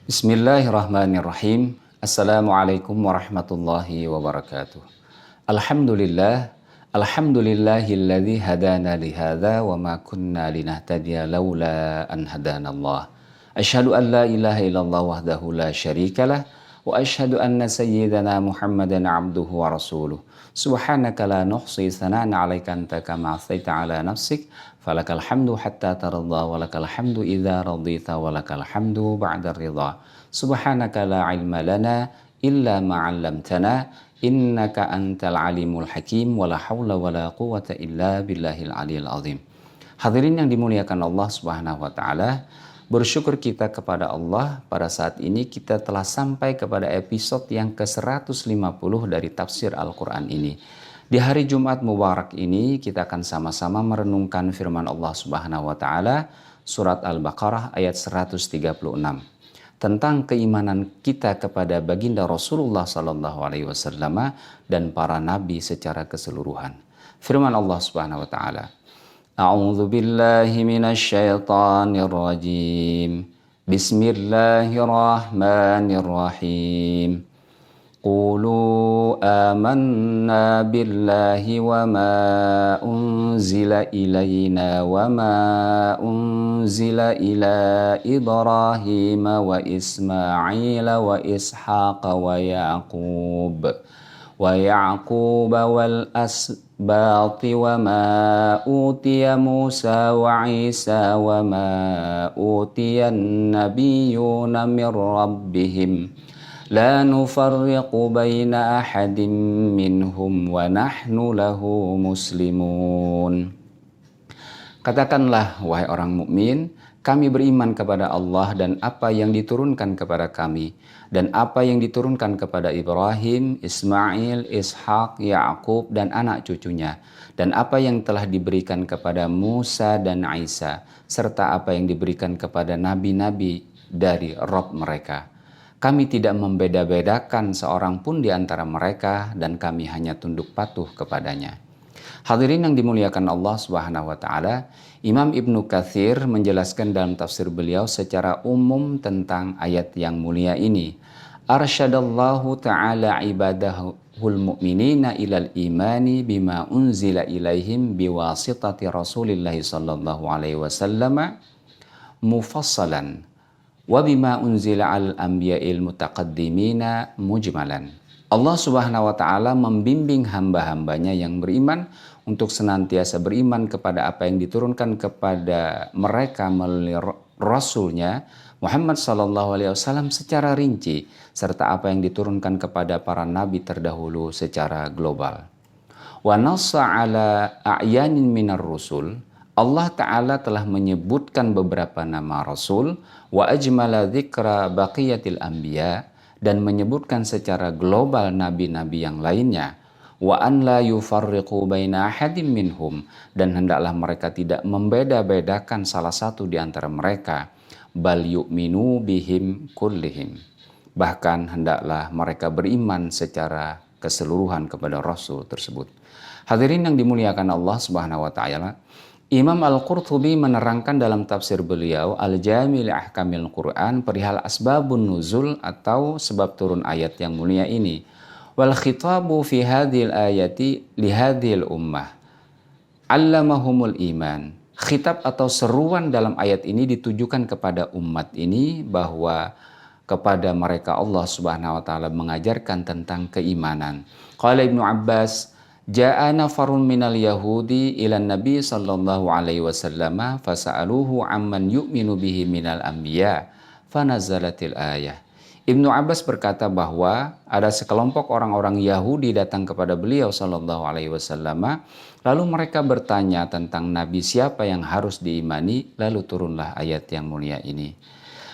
Bismillahirrahmanirrahim. Assalamualaikum warahmatullahi wabarakatuh. Alhamdulillah, alhamdulillahilladzi hadana lihadza wa ma kunna linahtadiya laula an hadanallah. Asyhadu an la ilaha illallah wahdahu la syarikalah wa asyhadu anna sayyidana Muhammadan abduhu wa rasuluh. Subhanaka la nuhsi tsana'an 'alaika anta kama athaita 'ala nafsik. Falakal hamdu hatta tarda wa lakal hamdu idza radita wa lakal hamdu ba'da ridha. Subhanaka la ilma lana illa ma 'allamtana innaka antal alimul hakim wa la haula wa la quwwata illa billahil aliyil azim. Hadirin yang dimuliakan Allah Subhanahu wa taala, bersyukur kita kepada Allah pada saat ini kita telah sampai kepada episode yang ke-150 dari tafsir Al-Quran ini. Di hari Jumat Mubarak ini kita akan sama-sama merenungkan firman Allah Subhanahu wa taala surat Al-Baqarah ayat 136 tentang keimanan kita kepada baginda Rasulullah sallallahu alaihi wasallam dan para nabi secara keseluruhan. Firman Allah Subhanahu wa taala, A'udzu billahi minasy syaithanir rajim. Bismillahirrahmanirrahim. Qulu amanna billahi wa ma unzila ilayna wa ma unzila ila Ibrahim wa Ismail wa Ishaq wa Yaqub wal asbati wa ma utiya Musa wa Isa wa ma utiya an-nabiyyuna min rabbihim la nufarriqu baina ahadin minhum wa nahnu lahu muslimun. Katakanlah, wahai orang mukmin, kami beriman kepada Allah dan apa yang diturunkan kepada kami dan apa yang diturunkan kepada Ibrahim, Ismail, Ishak, Yaqub dan anak cucunya, dan apa yang telah diberikan kepada Musa dan Isa, serta apa yang diberikan kepada nabi-nabi dari Rabb mereka. Kami tidak membeda-bedakan seorang pun di antara mereka dan kami hanya tunduk patuh kepadanya. Hadirin yang dimuliakan Allah Subhanahu wa taala, Imam Ibnu Katsir menjelaskan dalam tafsir beliau secara umum tentang ayat yang mulia ini. Arsyadallahu ta'ala ibadahul mu'minina ilal imani bima unzila ilaihim biwasitati Rasulillah sallallahu alaihi wasallam mufassalan wa bima unzila al anbiya'il mutaqaddimina mujmalan. Allah Subhanahu wa taala membimbing hamba-hambanya yang beriman untuk senantiasa beriman kepada apa yang diturunkan kepada mereka melalui Rasulnya Muhammad sallallahu alaihi wasallam secara rinci, serta apa yang diturunkan kepada para nabi terdahulu secara global. Wa nassa ala a'yanin minar rusul. Allah Ta'ala telah menyebutkan beberapa nama Rasul wa ajmala dzikra baqiyatil anbiya, dan menyebutkan secara global nabi-nabi yang lainnya, wa an la yufarriqu baina ahadin minhum, dan hendaklah mereka tidak membeda-bedakan salah satu di antara mereka, bal yu'minu bihim kullihim, bahkan hendaklah mereka beriman secara keseluruhan kepada Rasul tersebut. Hadirin yang dimuliakan Allah Subhanahu wa taala, Imam Al-Qurtubi menerangkan dalam tafsir beliau Al-Jami' li Ahkamil Quran perihal asbabun nuzul atau sebab turun ayat yang mulia ini. Wal khitabu fi hadhil ayati li hadhil ummah allamahumul iman. Khitab atau seruan dalam ayat ini ditujukan kepada umat ini bahwa kepada mereka Allah Subhanahu wa taala mengajarkan tentang keimanan. Qala Ibnu Abbas, Ja'ana farun minal yahudi ilan nabi sallallahu alaihi wasallam fasa'aluhu amman yu'minu bihi minal anbiya fanazalatil ayah. Ibnu Abbas berkata bahwa ada sekelompok orang-orang Yahudi datang kepada beliau sallallahu alaihi wasallam, lalu mereka bertanya tentang nabi siapa yang harus diimani, lalu turunlah ayat yang mulia ini.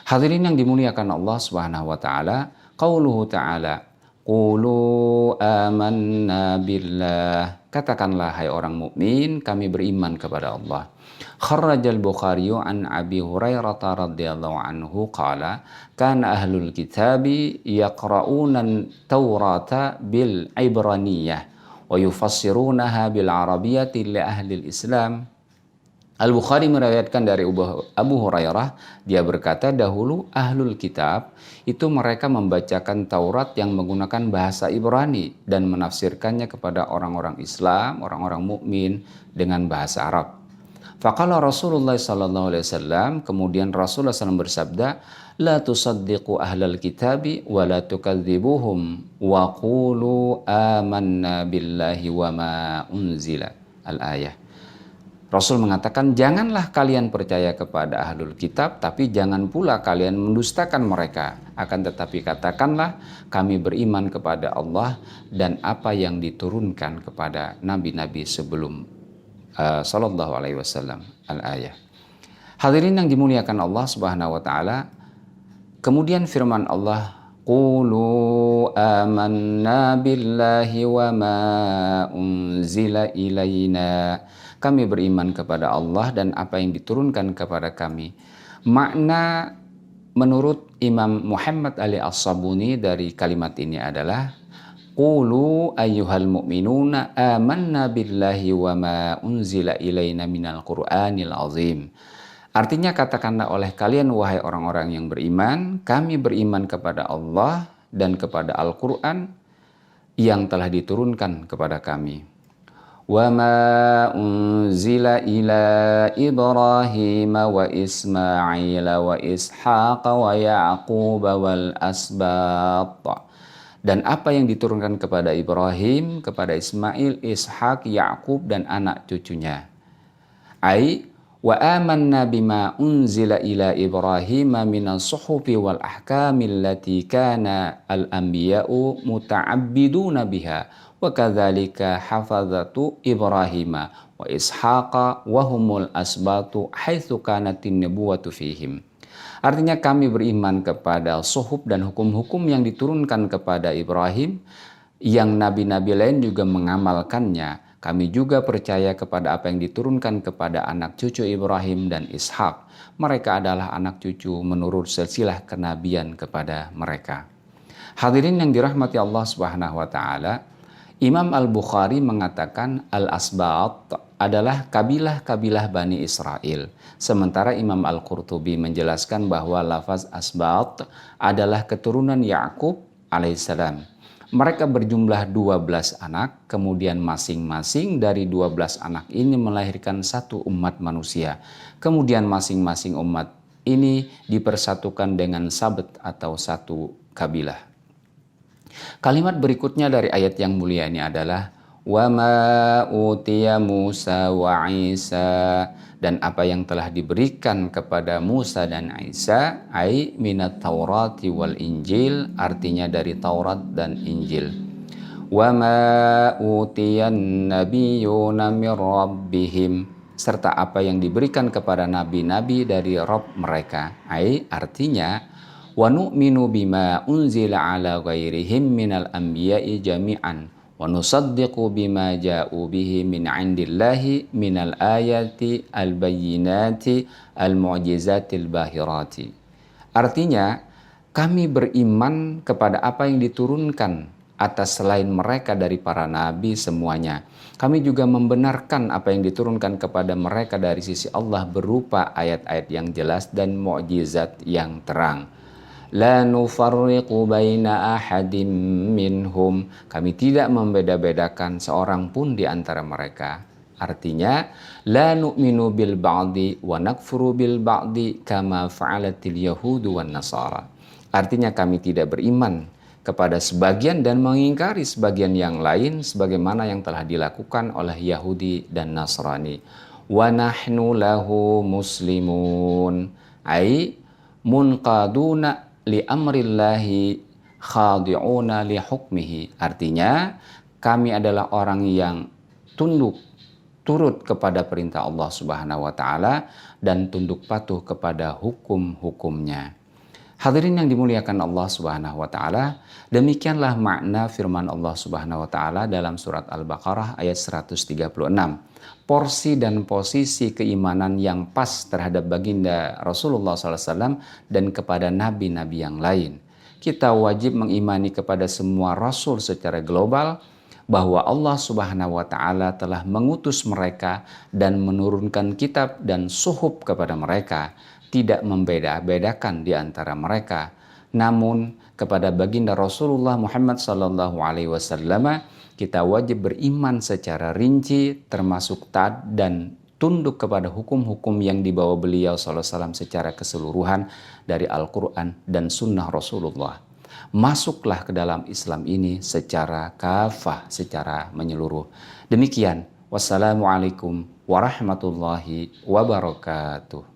Hadirin yang dimuliakan Allah Subhanahu wa taala, qauluhu ta'ala, Qulu amanna billah. Katakanlah, hai orang mukmin, kami beriman kepada Allah. Kharrajal Bukhari an Abi Hurairah radhiyallahu anhu qala kana ahlul kitabi yaqra'una at-taurata bil ibraniyah wa yufassirunaha bil arabiyyati li ahli al-islam Al-Bukhari meriwayatkan dari Abu Hurairah, dia berkata dahulu ahlul kitab itu mereka membacakan Taurat yang menggunakan bahasa Ibrani dan menafsirkannya kepada orang-orang Islam, orang-orang mukmin dengan bahasa Arab. Faqala Rasulullah sallallahu alaihi wasallam, kemudian Rasulullah SAW bersabda, la tusaddiqu ahlal kitabi wa la tukadzibuhum wa qulu amanna billahi wa ma unzila. Al-ayah. Rasul mengatakan, janganlah kalian percaya kepada ahlul kitab, tapi jangan pula kalian mendustakan mereka. Akan tetapi katakanlah, kami beriman kepada Allah dan apa yang diturunkan kepada nabi-nabi sebelum sallallahu alaihi wasallam. Al-ayah. Hadirin yang dimuliakan Allah Subhanahu wa taala, kemudian firman Allah, qulu amanna billahi wa ma unzila ilaina. Kami beriman kepada Allah dan apa yang diturunkan kepada kami. Makna menurut Imam Muhammad Ali As-Sabuni dari kalimat ini adalah, qulu ayyuhal mu'minuna amanna billahi wa ma unzila ilaina minal Qur'anil azim. Artinya katakanlah oleh kalian wahai orang-orang yang beriman, kami beriman kepada Allah dan kepada Al-Quran yang telah diturunkan kepada kami. Wa ma unzila ila Ibrahim wa Ismail wa Ishaq wa Yaqub wal asbat. Dan apa yang diturunkan kepada Ibrahim, kepada Ismail, Ishak, Yaqub dan anak cucunya. Wa amanna bima unzila ila Ibrahim minas suhufi wal ahkamil lati kana al-anbiya'u muta'abbiduna biha wa kadzalika hafazatu Ibrahim wa Ishaqa wa humul asbatu haitsu kanatin nubuwatu fihim. Artinya kami beriman kepada suhuf dan hukum-hukum yang diturunkan kepada Ibrahim, yang nabi-nabi lain juga mengamalkannya. Kami juga percaya kepada apa yang diturunkan kepada anak cucu Ibrahim dan Ishak. Mereka adalah anak cucu menurut silsilah kenabian kepada mereka. Hadirin yang dirahmati Allah Subhanahu wa taala, Imam Al-Bukhari mengatakan Al-Asbat adalah kabilah-kabilah Bani Israel. Sementara Imam Al-Qurtubi menjelaskan bahwa lafaz Asbat adalah keturunan Ya'qub alaihissalam. Mereka berjumlah 12 anak, kemudian masing-masing dari 12 anak ini melahirkan satu umat manusia. Kemudian masing-masing umat ini dipersatukan dengan sabt atau satu kabilah. Kalimat berikutnya dari ayat yang mulia ini adalah wa ma utiya Musa wa Isa, dan apa yang telah diberikan kepada Musa dan Isa, ai minat Taurati wal Injil, artinya dari Taurat dan Injil. Wa ma utiyan nabiyyuna mir rabbihim, serta apa yang diberikan kepada nabi-nabi dari Rabb mereka. Ai artinya wa nu'minu bima unzila ala ghairihim minal anbiya'i jami'an wa nusaddiqu bima ja'u bihi min 'indillahi minal ayati al-bayyinati al-mu'jizatil bahirati. Artinya, kami beriman kepada apa yang diturunkan atas selain mereka dari para nabi semuanya. Kami juga membenarkan apa yang diturunkan kepada mereka dari sisi Allah berupa ayat-ayat yang jelas dan mukjizat yang terang. La nufarriqu baina ahadim minhum, kami tidak membeda-bedakan seorang pun di antara mereka. Artinya, la nu'minu bil ba'di wa nakfuru bil ba'di kama fa'alatil yahudu wan nasara. Artinya kami tidak beriman kepada sebagian dan mengingkari sebagian yang lain sebagaimana yang telah dilakukan oleh Yahudi dan Nasrani. Wa nahnu lahu muslimun, ai munqaduna li amrillahi khadi'una li hukmihi. Artinya kami adalah orang yang turut kepada perintah Allah Subhanahu wa taala dan tunduk patuh kepada hukum-hukumnya. Hadirin yang dimuliakan Allah Subhanahu wa taala, demikianlah makna firman Allah Subhanahu wa taala dalam surat Al-Baqarah ayat 136. Porsi dan posisi keimanan yang pas terhadap baginda Rasulullah SAW dan kepada nabi-nabi yang lain. Kita wajib mengimani kepada semua rasul secara global, bahwa Allah Subhanahu wa taala telah mengutus mereka dan menurunkan kitab dan suhuf kepada mereka, tidak membeda-bedakan di antara mereka. Namun kepada baginda Rasulullah Muhammad sallallahu alaihi wasallam kita wajib beriman secara rinci, termasuk taat dan tunduk kepada hukum-hukum yang dibawa beliau sallallahu alaihi wasallam secara keseluruhan dari Al-Quran dan Sunnah Rasulullah. Masuklah ke dalam Islam ini secara kafah, secara menyeluruh. Demikian. Wassalamualaikum warahmatullahi wabarakatuh.